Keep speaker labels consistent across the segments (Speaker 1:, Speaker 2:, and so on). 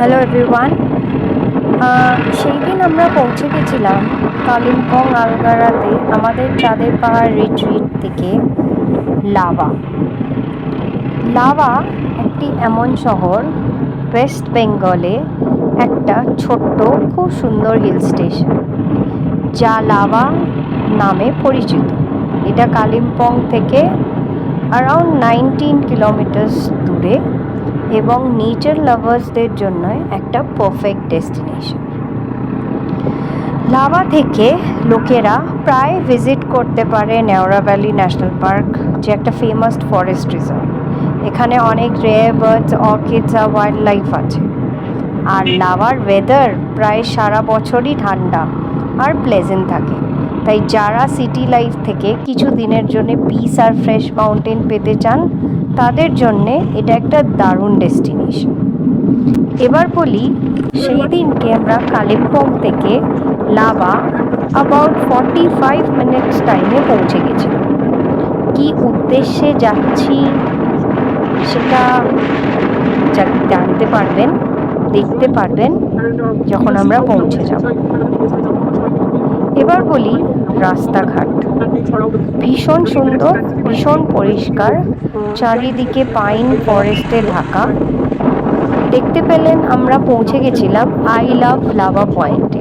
Speaker 1: Hello everyone. সেই দিন আমরা পৌঁছে গেছিলাম কালিম্পং আলগারাতে আমাদের চাঁদের পাহাড় রিট্রিট থেকে লাভা। লাভা একটি এমন শহর, ওয়েস্ট বেঙ্গলে একটা ছোট্ট খুব সুন্দর হিল স্টেশন যা লাভা নামে পরিচিত। এটা কালিম্পং থেকে অ্যারাউন্ড 19 কিলোমিটার্স দূরে এবং নেচার লাভার্সদের জন্য একটা পারফেক্ট ডেস্টিনেশন। লাভা থেকে লোকেরা প্রায় ভিজিট করতে পারে নেওরা ভ্যালি ন্যাশনাল পার্ক, যে একটা ফেমাস ফরেস্ট রিজার্ভ। এখানে অনেক রেয়ার বার্ডস, অর্কিডস আর ওয়াইল্ড লাইফ আছে। আর লাভার ওয়েদার প্রায় সারা বছরই ঠান্ডা আর প্লেজেন্ট থাকে, তাই যারা সিটি লাইফ থেকে কিছু দিনের জন্য পিস আর ফ্রেশ মাউন্টেন পেতে চান তাদের জন্যে এটা একটা দারুণ ডেস্টিনেশন। এবার বলি, সেই দিনকে আমরা কালিম্পং থেকে লাভা অ্যাবাউট 45 মিনিটস টাইমে পৌঁছে গেছিলাম। কি উদ্দেশ্যে যাচ্ছি সেটা জানতে পারবেন, দেখতে পারবেন যখন আমরা পৌঁছে যাব। এবার বলি রাস্তাঘাট ভীষণ সুন্দর, ভীষণ পরিষ্কার, চারিদিকে পাইন ফরেস্টে ঢাকা। দেখতে পেলেন আমরা পৌঁছে গেছিলাম আই লাভ লাভা পয়েন্টে।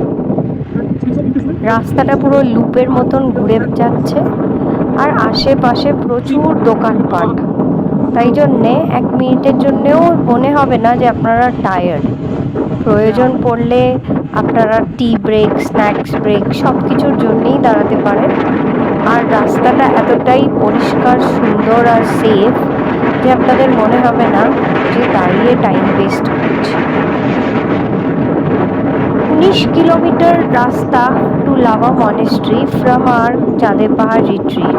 Speaker 1: রাস্তাটা পুরো লুপের মতন ঘুরে যাচ্ছে আর আশেপাশে প্রচুর দোকানপাট, তাই জন্যে 1 মিনিটের জন্যেও মনে হবে না যে আপনারা টায়ার্ড। প্রয়োজন পড়লে আপনারা টি ব্রেক, স্ন্যাক্স ব্রেক সব কিছুর জন্যেই দাঁড়াতে পারেন। আর রাস্তাটা এতটাই পরিষ্কার, সুন্দর আর সেফ যে আপনাদের মনে হবে না যে দাঁড়িয়ে টাইম ওয়েস্ট করছে। 19 কিলোমিটার রাস্তা টু লাভা মনেস্ট্রি ফ্রম আর চাঁদের পাহাড় রিট্রিট,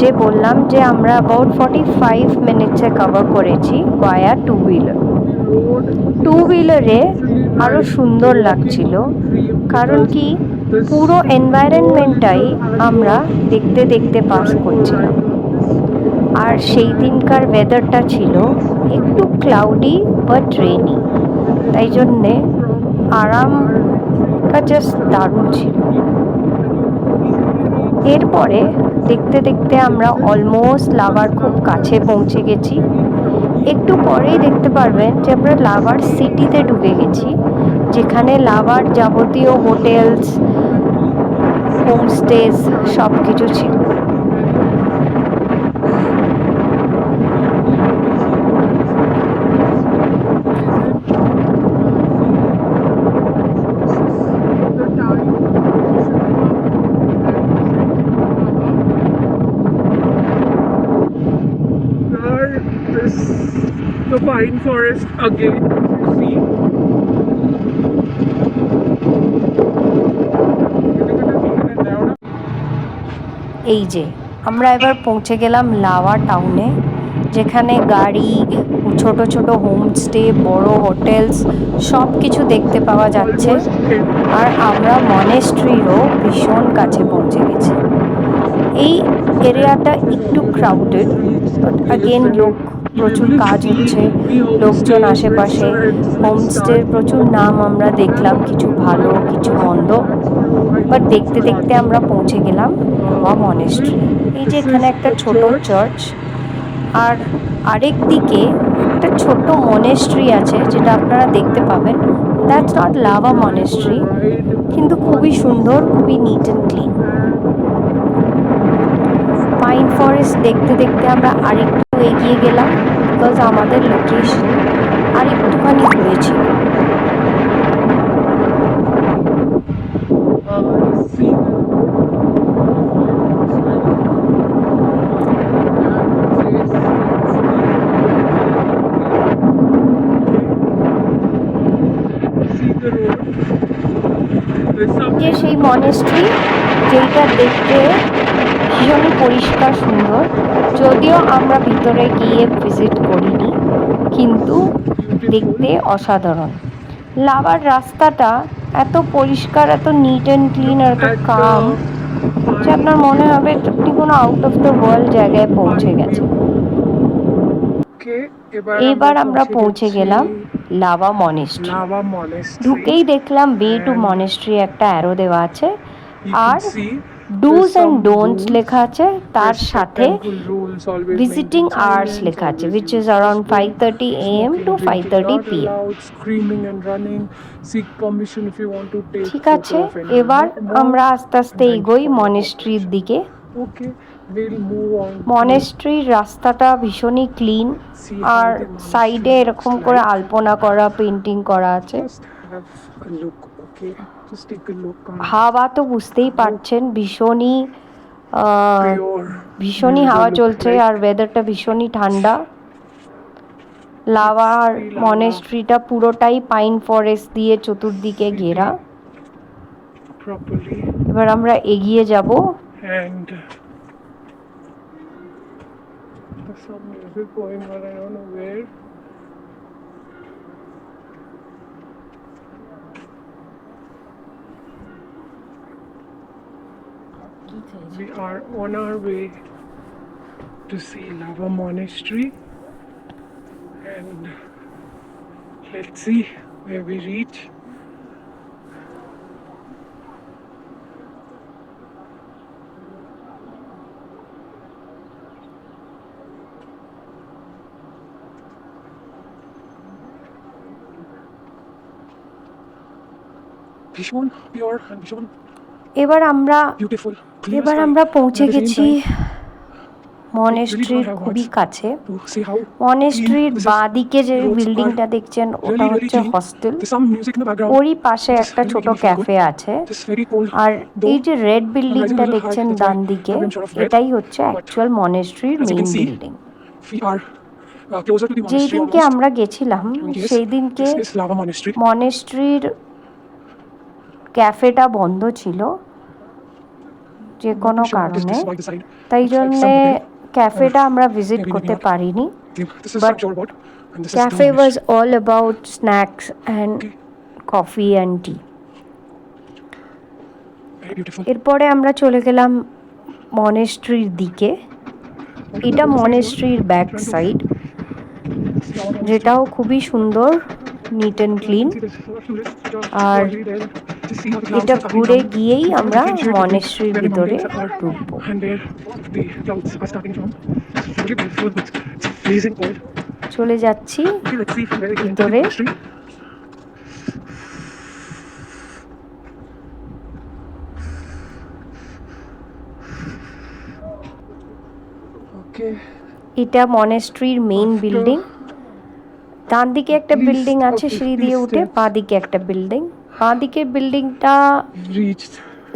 Speaker 1: যে বললাম যে আমরা অ্যাবাউট 45 মিনিটসে কভার করেছি ভায়া টু হুইলারে। আরও সুন্দর লাগছিল, কারণ কি পুরো এনভায়রনমেন্টটাই আমরা দেখতে দেখতে পাস করছিলাম। আর সেই দিনকার ওয়েদারটা ছিল একটু ক্লাউডি বাট রেনি, তাই জন্যে আরামটা জাস্ট দারুণ ছিল। এরপরে দেখতে দেখতে আমরা অলমোস্ট লাভার খুব কাছে পৌঁছে গেছি। একটু পরেই দেখতে পারবেন যে আমরা লাভার সিটিতে ঢুকে গেছি, যেখানে লাভার যাবতীয় হোটেলস, হোমস্টেজ সব কিছু ছিল।
Speaker 2: The pine forest again, you see.
Speaker 1: এই যে আমরা এবার পৌঁছে গেলাম লাভা টাউনে, যেখানে গাড়ি, ছোট ছোট হোমস্টে, বড় হোটেলস সব কিছু দেখতে পাওয়া যাচ্ছে। আর আমরা মনেস্ট্রিরও ভীষণ কাছে পৌঁছে গেছি। এই এরিয়াটা একটু ক্রাউডেড, বাট অ্যাগেন প্রচুর কাজ হচ্ছে, লোকজন আশেপাশে। হোমস্টের প্রচুর নাম আমরা দেখলাম, কিছু ভালো কিছু মন্দ, বাট দেখতে দেখতে আমরা পৌঁছে গেলাম লাভা মনেস্ট্রি। এই যে এখানে একটা ছোট চার্চ, আর আরেক দিকে একটা ছোট মনেস্ট্রি আছে যেটা আপনারা দেখতে পাবেন। দ্যাটস নট লাভা মনেস্ট্রি, কিন্তু খুবই সুন্দর, খুবই neat and clean. Pine forest দেখতে দেখতে আমরা আরেকটু এগিয়ে গেলাম, বিকজ আমাদের লোকেশন আরেকটুখানি দূরে ছিল। যে সেই মনেস্ট্রি, যেটা দেখতে ভীষণই পরিষ্কার সুন্দর, যদিও আমরা ভিতরে গিয়ে ভিজিট করিনি, কিন্তু দেখতে অসাধারণ। লাভার রাস্তাটা এত পরিষ্কার, এত নিট অ্যান্ড ক্লিন আর এত কাম যে আপনার মনে হবে আপনি কোনো আউট অফ দ্য ওয়ার্ল্ড জায়গায় পৌঁছে গেছেন। এবার আমরা পৌঁছে গেলাম লাভা মনেস্ট্রি।
Speaker 2: Lava Monastery.
Speaker 1: ঢুকেই দেখলাম বে টু
Speaker 2: And
Speaker 1: মনেস্ট্রি একটা অ্যারো দেওয়া আছে,
Speaker 2: you can
Speaker 1: আর
Speaker 2: see
Speaker 1: dos
Speaker 2: there's
Speaker 1: and
Speaker 2: some
Speaker 1: don'ts
Speaker 2: rules.
Speaker 1: লেখা আছে, তার
Speaker 2: There's set
Speaker 1: সাথে
Speaker 2: temple rules: always
Speaker 1: visiting
Speaker 2: maintain
Speaker 1: hours
Speaker 2: silence,
Speaker 1: লেখা আছে,
Speaker 2: always
Speaker 1: which is
Speaker 2: use
Speaker 1: around
Speaker 2: dustbin,
Speaker 1: 5:30 AM
Speaker 2: smoking,
Speaker 1: to
Speaker 2: drinking
Speaker 1: 5:30
Speaker 2: not
Speaker 1: PM।
Speaker 2: allowed, screaming and running. Seek permission if you want to take
Speaker 1: ঠিক
Speaker 2: photo
Speaker 1: আছে,
Speaker 2: of any
Speaker 1: এবার
Speaker 2: monk.
Speaker 1: আমরা আস্তে আস্তে
Speaker 2: And thank you
Speaker 1: এগোই
Speaker 2: for your
Speaker 1: মনেস্ট্রির
Speaker 2: cooperation.
Speaker 1: দিকে।
Speaker 2: Okay, we'll move on to
Speaker 1: মনেস্ট্রির রাস্তাটা ভীষণই ক্লিন,
Speaker 2: see how
Speaker 1: আর
Speaker 2: the monastery
Speaker 1: সাইডে
Speaker 2: looks
Speaker 1: এরকম করে
Speaker 2: like.
Speaker 1: আলপনা করা, পেন্টিং করা আছে।
Speaker 2: Just have a look, okay? Just take a look on
Speaker 1: হাওয়া তো বুঝতেই পারছেন ভীষণই
Speaker 2: pure
Speaker 1: ভীষণই
Speaker 2: views
Speaker 1: হাওয়া
Speaker 2: will look
Speaker 1: চলছে,
Speaker 2: like.
Speaker 1: আর ওয়েদারটা ভীষণই ঠান্ডা।
Speaker 2: It's
Speaker 1: লাভার
Speaker 2: the lava
Speaker 1: মনেস্ট্রিটা পুরোটাই পাইন ফরেস্ট দিয়ে চতুর্দিকে ঘেরা।
Speaker 2: city properly.
Speaker 1: এবার আমরা এগিয়ে যাব।
Speaker 2: And there's some music going on, I don't know where. We are on our way to see Lava Monastery, and let's see where we reach. ভীষণ pure and ভীষণ
Speaker 1: এবার আমরা
Speaker 2: বিউটিফুল
Speaker 1: পৌঁছে গেছি মনেস্ট্রির খুবই কাছে। মনেস্ট্রির বাঁদিকে যে বিল্ডিংটা দেখছেন ওটা হচ্ছে হস্টেল, ওরই পাশে একটা ছোট ক্যাফে আছে। আর এই যে রেড বিল্ডিংটা দেখছেন ডান দিকে, এটাই হচ্ছে অ্যাকচুয়াল মনেস্ট্রির মেইন বিল্ডিং। যেই দিনকে আমরা গেছিলাম সেই দিনকে মনেস্ট্রির ক্যাফেটা বন্ধ ছিল যে কোনো কারণে, তাই জন্যে ক্যাফেটা আমরা ভিজিট করতে পারিনি। But cafe was all about snacks and coffee and tea. এরপরে আমরা চলে গেলাম মনেস্ট্রির দিকে। এটা মনেস্ট্রির ব্যাক সাইড, যেটাও খুবই সুন্দর, নিট অ্যান্ড ক্লিন। আর এটা ঘুরে গিয়েই আমরা মনেস্ট্রির ভিতরে ঢুকবো। চলে যাচ্ছি ভিতরে। এটা মনেস্ট্রির মেইন বিল্ডিং। ডান দিকে একটা বিল্ডিং আছে সিঁড়ি দিয়ে উঠে, বাঁ দিকে একটা বিল্ডিং। বাঁ দিকের বিল্ডিংটা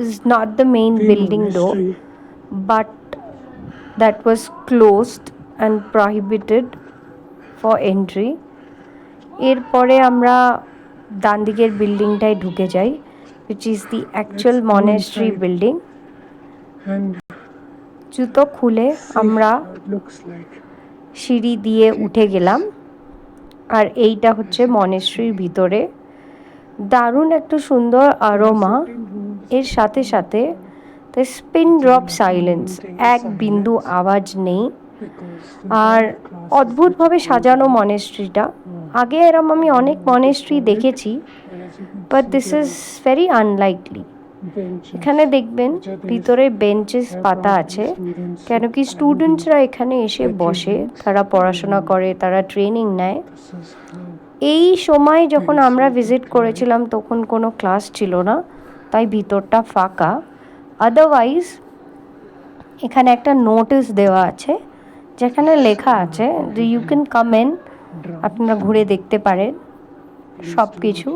Speaker 1: is not the main building though, but that was closed and prohibited for entry. এরপরে আমরা ডান দিকের বিল্ডিংটায় ঢুকে যাই, which is the actual monastery building. জুতো খুলে আমরা সিঁড়ি দিয়ে উঠে গেলাম, আর এইটা হচ্ছে মনেস্ট্রির ভিতরে। দারুণ একটা সুন্দর আরোমা, এর সাথে সাথে দ্য স্পিন ড্রপ সাইলেন্স, এক বিন্দু আওয়াজ নেই। আর অদ্ভুতভাবে সাজানো মনেস্ট্রিটা। আগে এরম আমি অনেক মনেস্ট্রি দেখেছি, but this is very unlikely. এখানে দেখবেন ভিতরে বেঞ্চেস পাতা আছে, কেন কি স্টুডেন্টসরা এখানে এসে বসে, তারা পড়াশোনা করে, তারা ট্রেনিং নেয়। এই সময় যখন আমরা ভিজিট করেছিলাম তখন কোনো ক্লাস ছিল না, তাই ভিতরটা ফাঁকা। আদারওয়াইজ এখানে একটা নোটিশ দেওয়া আছে যেখানে লেখা আছে যে ইউ ক্যান কাম ইন, আপনারা ঘুরে দেখতে পারেন সব কিছু,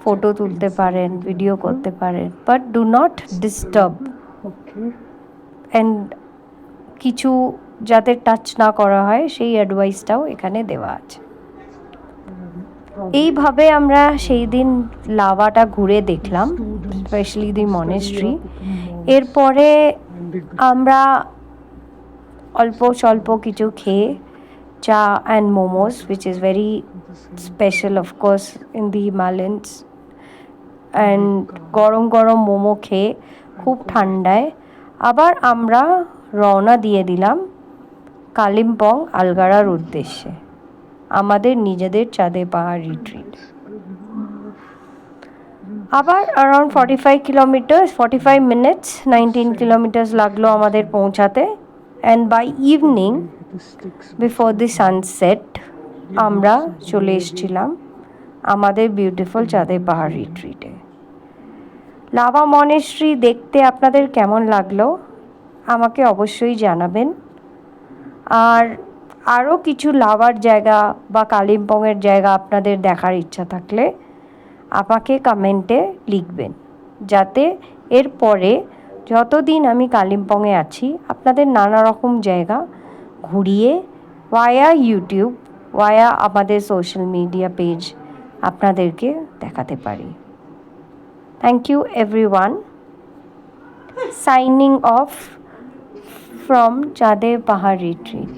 Speaker 1: ফটো তুলতে পারেন, ভিডিও করতে পারেন, but do not disturb. And কিছু যাতে টাচ না করা হয় সেই অ্যাডভাইসটাও এখানে দেওয়া আছে। এইভাবে আমরা সেই দিন লাভাটা ঘুরে দেখলাম, স্পেশালি দি মনেস্ট্রি। এরপরে আমরা অল্প স্বল্প কিছু খেয়ে, চা and momos, which is very special of course in the Himalayas, and গরম গরম মোমো খেয়ে খুব ঠান্ডায় আবার আমরা রওনা দিয়ে দিলাম কালিম্পং আলগাড়ার উদ্দেশ্যে। আমাদের নিজেদের চাঁদের পাহাড় রিট্রিট। আবার অ্যারাউন্ড 45 মিনিটস 19 কিলোমিটার্স লাগলো আমাদের পৌঁছাতে। And by evening before the sunset আমরা চলে এসেছিলাম আমাদের বিউটিফুল চাঁদের পাহাড় রিট্রিটে। লাভা মনেস্ট্রি দেখতে আপনাদের কেমন লাগলো আমাকে অবশ্যই জানাবেন। আর আরও কিছু লাভার জায়গা বা কালিম্পংয়ের জায়গা আপনাদের দেখার ইচ্ছা থাকলে আমাকে কমেন্টে লিখবেন, যাতে এরপরে যতদিন আমি কালিম্পংয়ে আছি আপনাদের নানা রকম জায়গা ঘুরিয়ে ওয়ায়া ইউটিউব, ওয়ায়া আমাদের সোশ্যাল মিডিয়া পেজ আপনাদেরকে দেখাতে পারি। Thank you everyone. Signing off from চাঁদের পাহাড় রিট্রিট।